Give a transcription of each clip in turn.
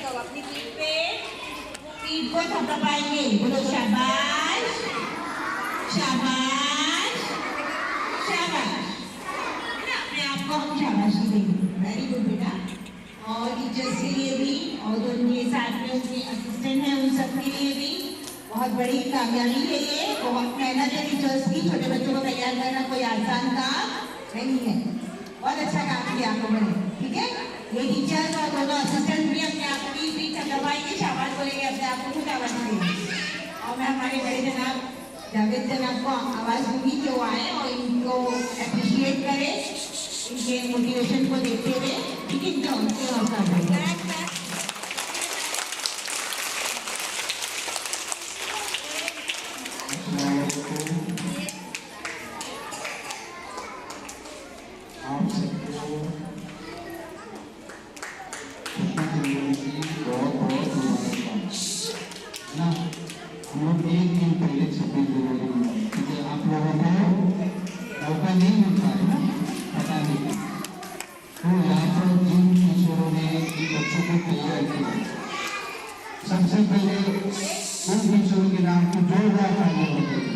तो अपनी पीठ को थपथपाएंगे, बोलो शाबाश शाबाश शाबाश, है ना? अपने आप को हम शाबाशी देंगे। वेरी गुड बेटा। और टीचर्स के लिए भी और जो उनके साथ में उनके असिस्टेंट हैं उन सब के लिए भी बहुत बड़ी कामयाबी है ये। बहुत मेहनत है टीचर्स की, छोटे बच्चों को तैयार करना कोई आसान काम नहीं है। बहुत अच्छा काम किया आप लोगों ने, ठीक है? ये टीचर्स और दोनों असिस्टेंट भी अपने आप की पीठ थपथपाएंगे, शाबाश बोलेंगे, अपने आप को शाबाश देंगे। और मैं हमारे बड़े जनाब जावेद जनाब को आवाज़ दूंगी कि वो आए और इनको अप्रिशिएट करें, इनके मोटिवेशन को देखते हुए, ठीक है? जो उनके हौसला दें। आप सबको ना हम लोग एक दिन पहले 26 जनवरी में, क्योंकि आप लोगों को मौका नहीं मिलता है ना पता नहीं, तो यहाँ पर जिन टीचरों ने इन बच्चों को तैयार किया, सबसे पहले उन टीचरों के नाम को जोरदार तालियां होते हैं।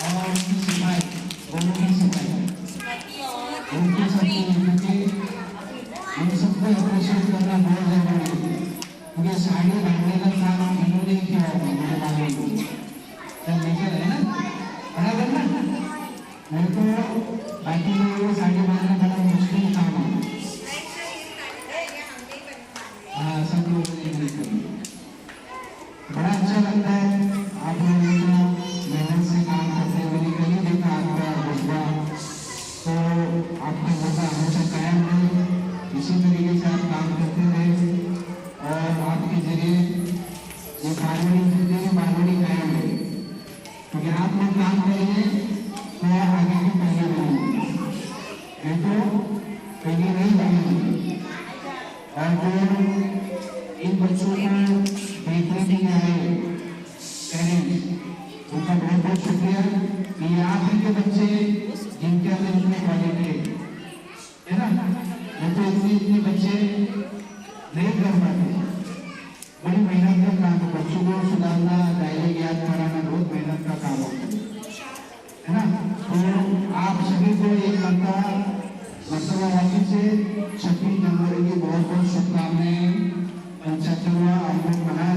और सिपाही दोनों की सिपाही उनके सबको उन सबको अप्रिशिएट करना बहुत जरूरी है, क्योंकि साड़ी बांधने का काम इन्होंने किया चल लेकर है ना, बराबर ना? नहीं तो बाकी लोगों साड़ी बांधना बड़ा मुश्किल काम है। हाँ, सब लोग बड़ा अच्छा लगता है आप लोगों को मेहनत से काम करते हुए। कहीं देखा आपका जज्बा, तो आपका जज्बा हमेशा कायम रहे, इसी तरीके से आप काम करते रहे और आपके जरिए ये बारहवीं कायम रहे, क्योंकि आप लोग काम करेंगे तो आगे की पहले रहेंगे, नहीं तो पहले नहीं रहेंगे। और जो इन बच्चों को देखने के लिए आए पेरेंट्स, उनका बहुत बहुत शुक्रिया कि आप ही के बच्चे जिनके अंदर इतने क्वालिटी है ना, नहीं तो इतने बच्चे नहीं कर पाते। बड़ी मेहनत का काम है, बच्चों को सुधारना, डायलॉग याद कराना बहुत मेहनत का काम है ना। तो आप सभी को एक मरतबा वापस से 26 जनवरी की बहुत बहुत शुभकामनाएं। 75वां हम लोग मना